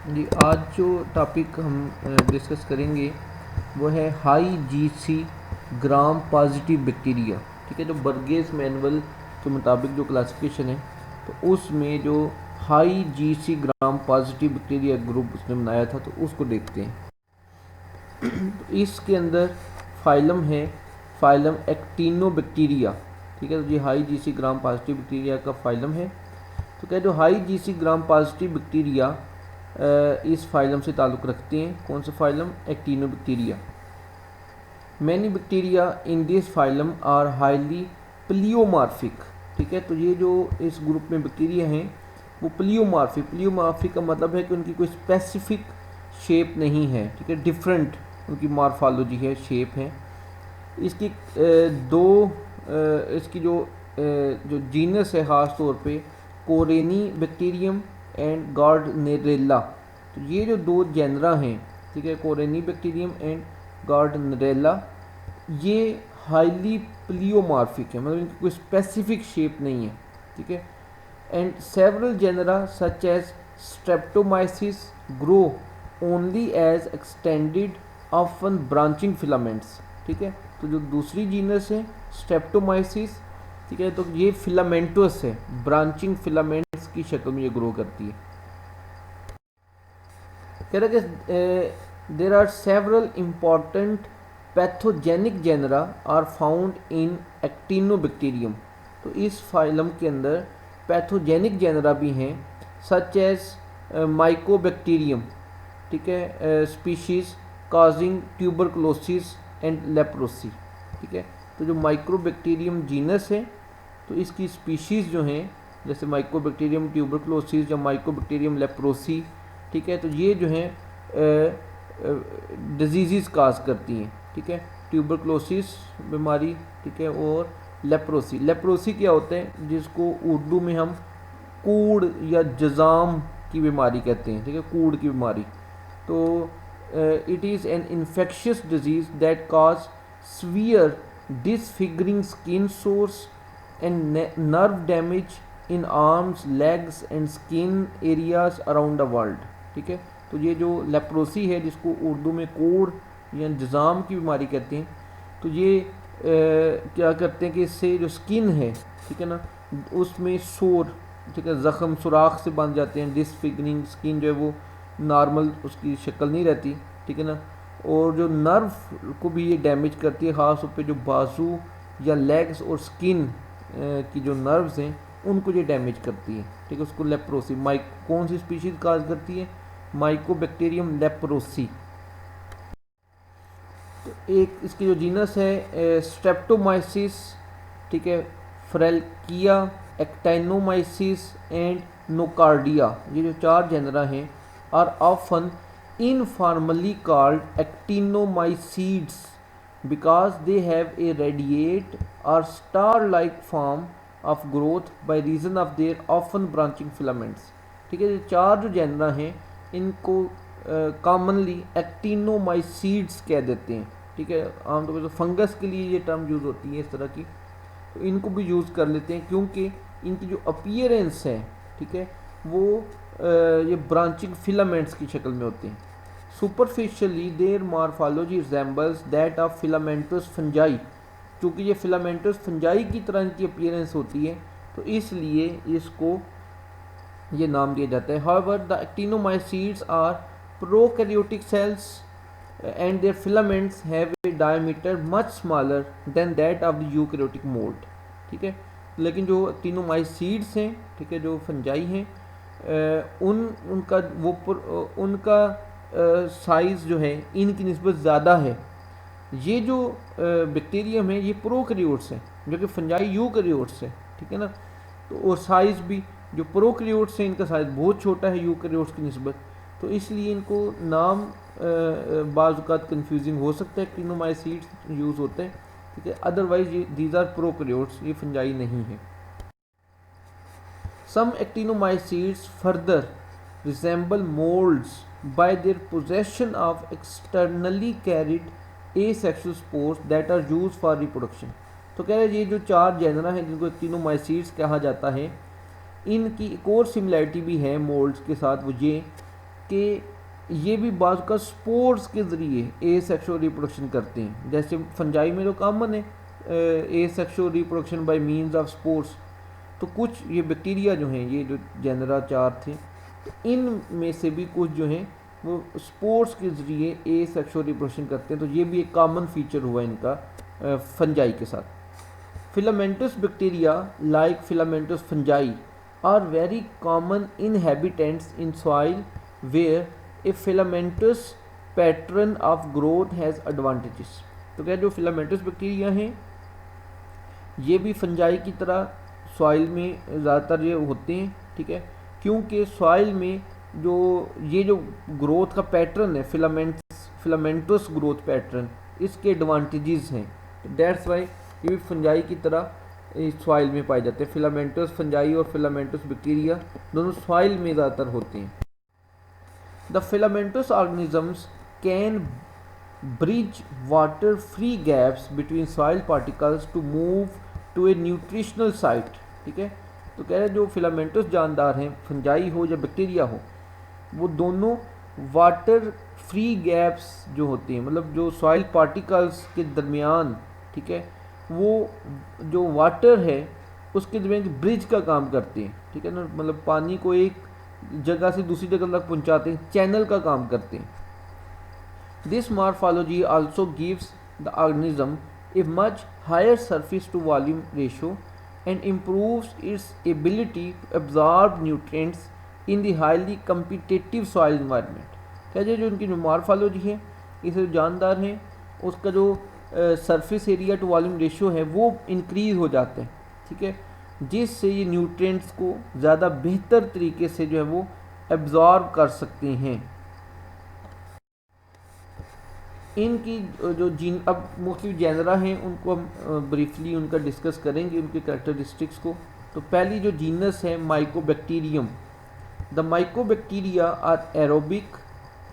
जी, आज जो टॉपिक हम डिस्कस करेंगे वो है high GC gram positive bacteria. ठीक है, जो बर्गेस मैनुअल के मुताबिक जो क्लासिफिकेशन है तो उसमें जो high GC gram positive bacteria group उसने बनाया था तो उसको देखते हैं। तो इसके अंदर फाइलम है, फाइलम एक्टिनोबैक्टीरिया। ठीक है, तो ये high GC gram positive bacteria का फाइलम है। तो क्या जो high GC gram positive bacteria इस फाइलम से ताल्लुक़ रखते हैं। कौन सा phylum? Actinobacteria. Many bacteria in this phylum are highly pleomorphic. ठीक है, तो ये जो इस ग्रुप में बैक्टीरिया हैं वो प्लियोमार्फिक का मतलब है कि उनकी कोई स्पेसिफिक शेप नहीं है। ठीक है, डिफरेंट उनकी मॉर्फोलॉजी है, शेप है। इसकी इसकी जो जीनस है ख़ास तौर पे कोरेनी बैक्टीरियम एंड गार्डनेरेला। तो ये जो दो जेनरा हैं, ठीक है, कोरेनी बैक्टीरियम एंड गार्डनेरेला, ये हाईली प्लियोमार्फिक है, मतलब इनकी कोई स्पेसिफिक शेप नहीं है। ठीक है, and several genera such as streptomyces grow only as extended often branching filaments. ठीक है, तो जो दूसरी जीनस है स्ट्रेप्टोमाइसिस, ठीक है, तो ये फिलामेंटस है, ब्रांचिंग फिलामेंट्स की शक्ल में ये ग्रो करती है। कह रहा कि there are several important pathogenic genera are found in actinobacterium. तो इस फाइलम के अंदर पैथोजेनिक जेनरा भी हैं, सच एज माइकोबैक्टीरियम। ठीक है, species causing tuberculosis and leprosy. ठीक है, तो जो माइक्रोबैक्टीरियम जीनस है तो इसकी स्पीशीज़ जो हैं जैसे माइकोबैक्टीरियम ट्यूबरकुलोसिस या माइकोबैक्टीरियम लेप्रोसी, ठीक है, तो ये जो हैं डिजीज़ काज करती हैं। ठीक है, ट्यूबरकुलोसिस बीमारी, ठीक है, और लेप्रोसी क्या होता है जिसको उर्दू में हम कूड़ या जज़ाम की बीमारी कहते हैं। ठीक है, कूड़ की बीमारी। तो it is an infectious disease that cause severe disfiguring skin sores and nerve damage in arms, legs and skin areas around the world। ठीक है, तो ये जो लेप्रोसी है जिसको उर्दू में कोड़ या जज़ाम की बीमारी कहते हैं, तो ये क्या करते हैं कि इससे जो स्किन है, ठीक है ना, उसमें सोर, ठीक है, ज़ख़म सुराख से बन जाते हैं। डिसफिगरिंग स्किन जो है वो नॉर्मल उसकी शक्ल नहीं रहती। ठीक है ना, और जो नर्व को भी ये डैमेज करती है, ख़ास तौर पे जो बाजू या लेग्स और स्किन की जो नर्व्स हैं उनको ये डैमेज करती है। ठीक है, उसको लेप्रोसी कौन सी स्पीशीज़ काज करती है? Mycobacterium leprosy. तो एक इसकी जो जीनस है स्ट्रेप्टोमाइसिस, ठीक है, फ्रेल्किया, एक्टाइनोमाइसिस एंड नोकार्डिया, ये जो चार जेनरा हैं are often informally called actinomycetes because they have a radiate or star-like form of growth by reason of their often branching filaments। ठीक है, ये चार जो जेनरा हैं इनको कॉमनली एक्टिनोमाइसीड्स कह देते हैं। ठीक है, आमतौर पर तो फंगस के लिए ये टर्म यूज़ होती है इस तरह की, तो इनको भी यूज़ कर लेते हैं क्योंकि इनकी जो अपीयरेंस है, ठीक है, वो ये ब्रांचिंग फिलामेंट्स की शक्ल में होते हैं। Superficially their morphology resembles that of filamentous fungi. चूँकि ये फिलामेंटस फंजाई की तरह इनकी अपीयरेंस होती है तो इसलिए इसको ये नाम दिया जाता है। However the actinomycetes are prokaryotic cells and their filaments have a diameter much smaller than that of the eukaryotic mould. ठीक है, लेकिन जो एक्टिनोमाइसीड्स हैं, ठीक है, जो फंजाई हैं, उनका साइज़ जो है इनकी निस्बत ज़्यादा है। ये जो बैक्टीरियम है ये प्रोकैरियोट्स हैं, जो कि फंजाई यूकैरियोट्स है। ठीक है ना, तो और साइज़ भी जो प्रोकैरियोट्स हैं इनका साइज़ बहुत छोटा है यूकैरियोट्स की निस्बत, तो इसलिए इनको नाम बाज़ औक़ात कन्फ्यूजिंग हो सकता है, एक्टिनोमाइसीड्स यूज़ होते हैं। ठीक है, अदरवाइज ये दीज आर प्रोकैरियोट्स, ये फंजाई नहीं है। Some actinomycetes further resemble molds by their possession of externally carried asexual spores that are used for reproduction। तो कह रहे हैं ये जो चार जेनरा हैं जिनको एक्टिनोमाइसीड्स कहा जाता है, इनकी एक और सिमिलैरिटी भी है मोल्ड्स के साथ, वो ये कि ये भी बाज़ का स्पोर्स के ज़रिए ए सेक्शुअल रिप्रोडक्शन करते हैं, जैसे फंजाई में तो कॉमन है asexual reproduction by means of spores. तो कुछ ये बैक्टीरिया जो हैं, ये जो जेनरा 4 थे, तो इन में से भी कुछ जो हैं वो स्पोर्स के ज़रिए ए सेक्शुअल रिप्रोडक्शन करते हैं। तो ये भी एक कॉमन फीचर हुआ इनका फंजाई के साथ। Filamentous bacteria like filamentous fungi are very common inhabitants in soil where a filamentous pattern of growth has advantages. तो क्या जो फिलामेंटस बैक्टीरिया हैं ये भी फंजाई की तरह सॉइल में ज़्यादातर ये होते हैं, ठीक है, क्योंकि सॉइल में जो ये जो ग्रोथ का पैटर्न है फिलामेंटस ग्रोथ पैटर्न, इसके एडवांटेजेस हैं। दैट्स वाई ये भी फंजाई की तरह सॉइल में पाए जाते हैं। फिलामेंटस फंजाई और फिलामेंटस बैक्टीरिया दोनों सॉइल में ज़्यादातर होते हैं। The filamentous organisms can bridge water free gaps between soil particles to move to a nutritional site, ठीक है। तो कह रहे हैं जो फिलामेंटस जानदार हैं, फंजाई हो या बैक्टीरिया हो, वो दोनों वाटर फ्री गैप्स जो होते हैं, मतलब जो सॉइल पार्टिकल्स के दरमियान, ठीक है, वो जो वाटर है उसके दरमियान ब्रिज का काम करते हैं, ठीक है ना, मतलब पानी को एक जगह से दूसरी जगह तक पहुंचाते हैं, चैनल का काम करते हैं। This morphology also gives the organism a much higher surface to volume ratio and improves its ability to absorb nutrients in the highly competitive soil environment। क्या जो उनकी जो मॉर्फोलॉजी है, इसे जानदार हैं, उसका जो surface area to volume ratio है वो इंक्रीज़ हो जाता है, ठीक है, जिससे ये न्यूट्रिएंट्स को ज़्यादा बेहतर तरीके से जो है वो एब्जॉर्ब कर सकते हैं। इनकी जो जीन अब मुख्तलिफ जेनरा हैं उनको हम ब्रीफली उनका डिस्कस करेंगे, उनके कैरेक्टरिस्टिक्स को। तो पहली जो जीनस है mycobacterium. The mycobacteria are aerobic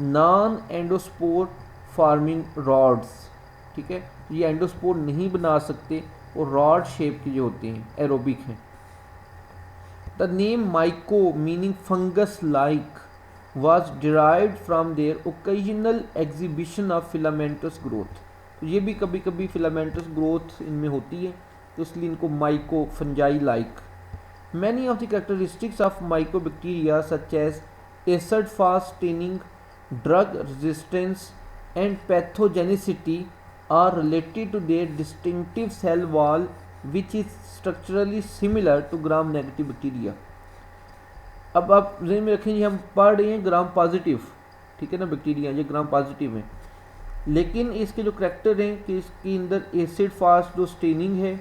non endospore forming rods, ठीक है, ये एंडोस्पोर नहीं बना सकते और रॉड शेप के जो होते हैं एरोबिक हैं। The name myco meaning fungus like was derived from their occasional exhibition of filamentous growth। तो ये भी कभी कभी filamentous growth इनमें होती है, तो इसलिए इनको myco fungi like. Many of the characteristics of mycobacteria such as acid fast staining, drug resistance and pathogenicity are related to their distinctive cell wall which is structurally similar to gram negative bacteria। अब आप ज़हन में रखेंगे हम पढ़ रहे हैं gram positive, ठीक है ना, बैक्टीरिया ये ग्राम पॉजिटिव हैं, लेकिन इसके जो करैक्टर हैं कि इसके अंदर एसिड फास्ट जो स्टेनिंग है,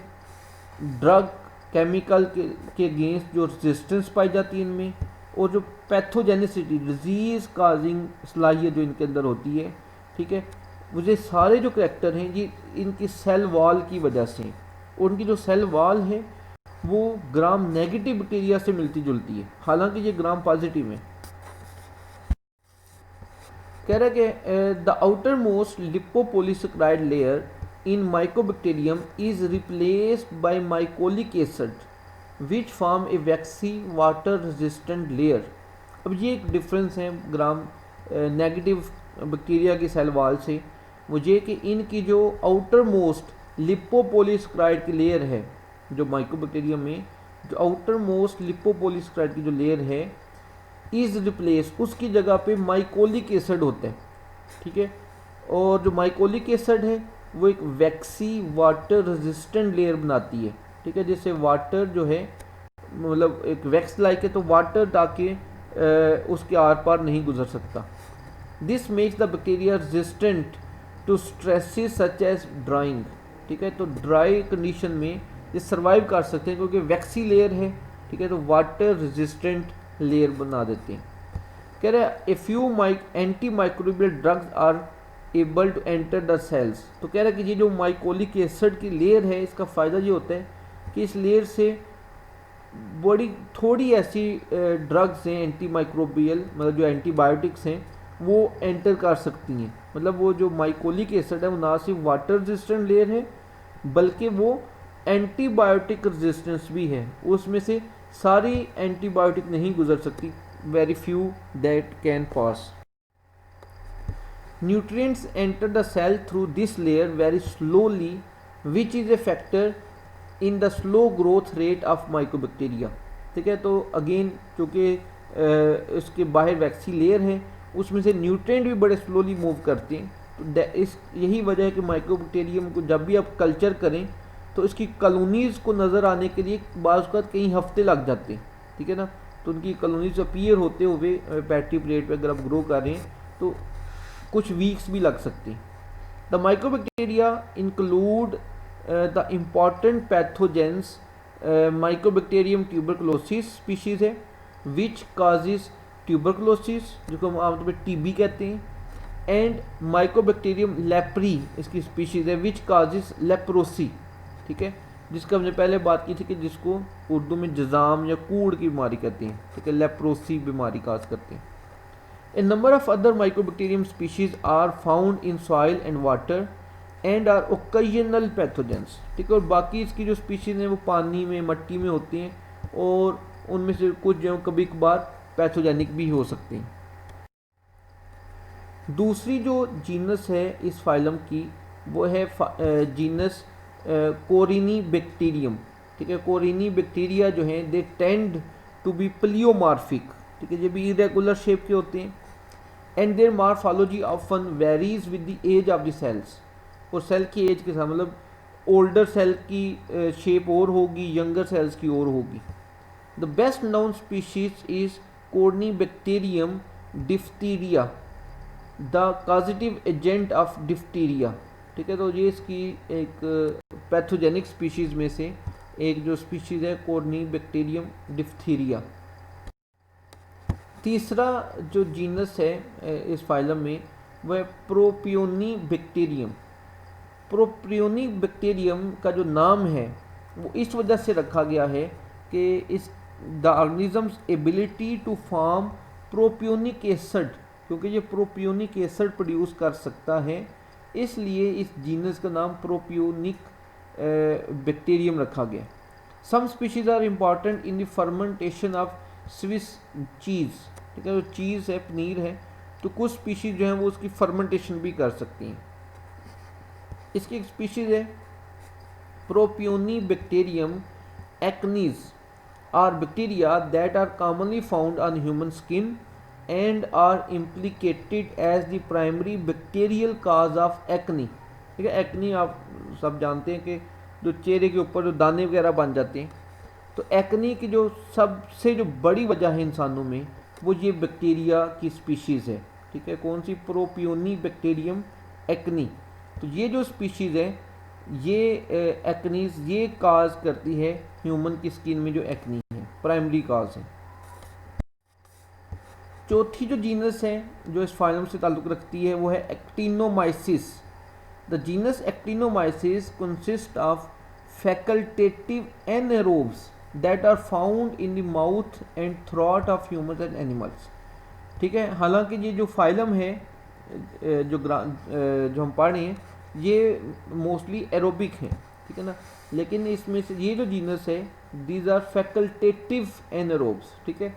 ड्रग केमिकल के अगेंस्ट जो रेजिस्टेंस पाई जाती है इनमें, और जो पैथोजेनिसिटी डिजीज़ काजिंग सलाहियत जो इनके अंदर होती है, ठीक है, मुझे सारे जो करैक्टर हैं ये इनकी सेल वॉल की वजह से, और उनकी जो सेल वॉल है वो ग्राम नेगेटिव बैक्टीरिया से मिलती जुलती है, हालांकि ये ग्राम पॉजिटिव है। कह रहा है कि the outermost lipopolysaccharide layer in mycobacterium is replaced by mycolic acid which form a waxy water resistant layer. अब ये एक डिफरेंस है ग्राम नेगेटिव बैक्टीरिया की सेल वॉल से, मुझे कि इनकी जो आउटर मोस्ट लिपोपोलिसैकेराइड की लेयर है जो माइकोबैक्टीरियम में, जो आउटर मोस्ट लिपोपोलिसैकेराइड की जो लेयर है इज रिप्लेस, उसकी जगह पे माइकोलिक एसिड होता है, ठीक है, और जो माइकोलिक एसिड है वो एक वैक्सी वाटर रेजिस्टेंट लेयर बनाती है, ठीक है, जैसे वाटर जो है मतलब एक वैक्स लाइक है, तो वाटर ताकि उसके आर पार नहीं गुजर सकता। This makes the bacteria resistant to stresses such as drying, ठीक है, तो ड्राई कंडीशन में ये सर्वाइव कर सकते हैं क्योंकि वैक्सी लेयर है, ठीक है, तो वाटर रेजिस्टेंट लेयर बना देते हैं। कह रहे हैं a few anti microbial drugs are able to enter the cells. तो कह रहे हैं कि ये जो माइकोलिक एसिड की लेयर है इसका फ़ायदा ये होता है कि इस लेयर से बड़ी थोड़ी ऐसी ड्रग्स हैं एंटी माइक्रोबियल, मतलब जो एंटीबायोटिक्स हैं वो एंटर कर सकती हैं। मतलब वो जो माइकोलिक एसिड है वो ना सिर्फ वाटर रेजिस्टेंट लेयर है बल्कि वो एंटीबायोटिक रेजिस्टेंस भी है, उसमें से सारी एंटीबायोटिक नहीं गुजर सकती, very few that can pass. Nutrients enter the cell through this layer very slowly, which is a factor in the slow growth rate of mycobacteria. ठीक है, तो अगेन चूँकि उसके बाहर वैक्सी लेयर है, उसमें से न्यूट्रिएंट भी बड़े स्लोली मूव करते हैं। तो इस यही वजह है कि माइक्रोबैक्टीरियम को जब भी आप कल्चर करें तो इसकी कॉलोनीज़ को नज़र आने के लिए बाज़ औक़ात कई हफ्ते लग जाते हैं। ठीक है ना, तो उनकी कॉलोनीज अपीयर होते हुए पैटी प्लेट पे अगर आप ग्रो कर रहे हैं तो कुछ वीक्स भी लग सकते हैं। The mycobacteria include the important pathogens. Mycobacterium tuberculosis species है विच काजेस ट्यूबरकुलोसिस, जिसको हम आमतौर पर टीबी कहते हैं, एंड माइक्रोबैक्टीरियम लेप्री इसकी स्पीशीज़ है विच काजेस लेप्रोसी। ठीक है, जिसका हमने पहले बात की थी कि जिसको उर्दू में जज़ाम या कूड़ की बीमारी कहते हैं। ठीक है, लेप्रोसी बीमारी काज करते हैं। A number of other microbacterium species are found in soil and water and are occasional pathogens. ठीक है, और बाकी इसकी जो स्पीशीज़ हैं वो पानी में, मिट्टी में होती हैं और उनमें से कुछ जो कभी कभार पैथोजेनिक भी हो सकती हैं। दूसरी जो जीनस है इस फाइलम की वो है जीनस कोरिनी बैक्टीरियम। ठीक है, कोरिनी बैक्टीरिया जो हैं they tend to be pleomorphic. ठीक है, ये भी इरेगुलर शेप के होते हैं and their morphology often varies with the age of the cells. और सेल की एज के साथ, मतलब ओल्डर सेल की शेप और होगी, यंगर सेल्स की और होगी। The best known species is corynebacterium diphtheriae, the causative agent of diphtheria. ठीक है, तो ये इसकी एक पैथोजेनिक स्पीशीज़ में से एक जो स्पीशीज़ है कोर्निबैक्टीरियम डिफ्थीरिया। तीसरा जो जीनस है इस फाइलम में वह प्रोपियोनिबैक्टीरियम। प्रोपियोनिबैक्टीरियम का जो नाम है वो इस वजह से रखा गया है कि इस the organisms ability to form propionic acid, क्योंकि ये प्रोपियोनिक एसिड प्रोड्यूस कर सकता है, इसलिए इस जीनस का नाम प्रोपियोनिक बैक्टीरियम रखा गया। Some species are important in the fermentation of Swiss cheese. ठीक है, जो चीज़ है, पनीर है, तो कुछ स्पीशीज जो हैं वो उसकी फर्मेंटेशन भी कर सकती हैं। इसकी एक स्पीशीज है propionibacterium acnes are bacteria that are commonly found on human skin and are implicated as the primary bacterial cause of acne। ठीक है, एक्नी आप सब जानते हैं कि जो चेहरे के ऊपर जो दाने वगैरह बन जाते हैं, तो एक्नी की जो सबसे जो बड़ी वजह है इंसानों में वो ये बैक्टीरिया की स्पीशीज़ है। ठीक है, कौन सी? Propionibacterium acne. तो ये जो स्पीशीज़ है ये एक्नीज ये काज करती है ह्यूमन की स्किन में जो एक्नी है, प्राइमरी काज है। चौथी जो जीनस है जो इस फाइलम से ताल्लुक़ रखती है वो है actinomyces. The genus actinomyces consist of facultative anaerobes that are found in the mouth and throat of humans and animals. ठीक है, हालांकि ये जो फाइलम है जो हम पढ़ रहे हैं ये मोस्टली एरोबिक हैं। ठीक है ना, लेकिन इसमें से ये जो जीनस है दीज आर फैकल्टेटिव एनारोब्स। ठीक है,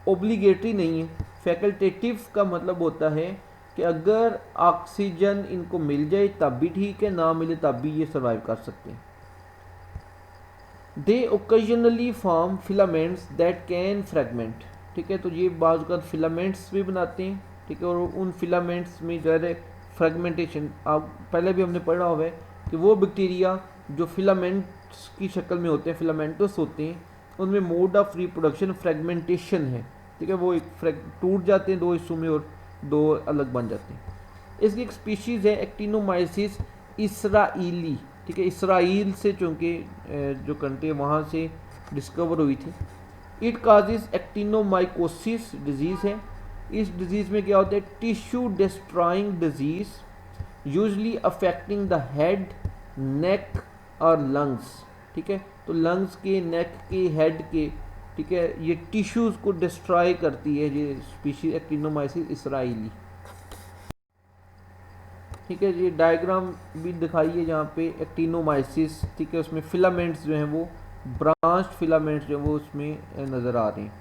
ओब्लिगेटरी नहीं है। फैकल्टेटिव का मतलब होता है कि अगर ऑक्सीजन इनको मिल जाए तब भी ठीक है, ना मिले तब भी ये सर्वाइव कर सकते हैं। They occasionally form filaments that can fragment. ठीक है, तो ये बाज़ औक़ात फिलामेंट्स भी बनाते हैं। ठीक है, और उन फिलामेंट्स में जो है फ्रेगमेंटेशन, आप पहले भी हमने पढ़ा हुआ है कि वो बैक्टीरिया जो फिलामेंट्स की शक्ल में होते हैं, फिलामेंटस होते हैं, उनमें मोड ऑफ रिप्रोडक्शन फ्रेगमेंटेशन है। ठीक है, वो एक टूट जाते हैं दो हिस्सों में और दो अलग बन जाते हैं। इसकी एक स्पीशीज़ है एक्टिनोमाइसिस इसराइली। ठीक है, इसराइल से चूँकि जो कंट्री है वहाँ से डिस्कवर हुई थी। इट काजेस एक्टिनोमाइकोसिस डिजीज़ है। इस डिज़ीज़ में क्या होता है? Tissue destroying disease usually affecting the head, neck और लंग्स। ठीक है, तो लंग्स के, नेक के, हेड के, ठीक है, ये टिश्यूज़ को डिस्ट्रॉय करती है ये स्पीशीज एक्टिनोमाइसिस इसराइली। ठीक है, ये डायग्राम भी दिखाइए जहाँ पे एक्टिनोमाइसिस। ठीक है, उसमें फिलामेंट्स जो हैं वो ब्रांच फिलामेंट्स जो हैं वो उसमें नज़र आ रहे हैं।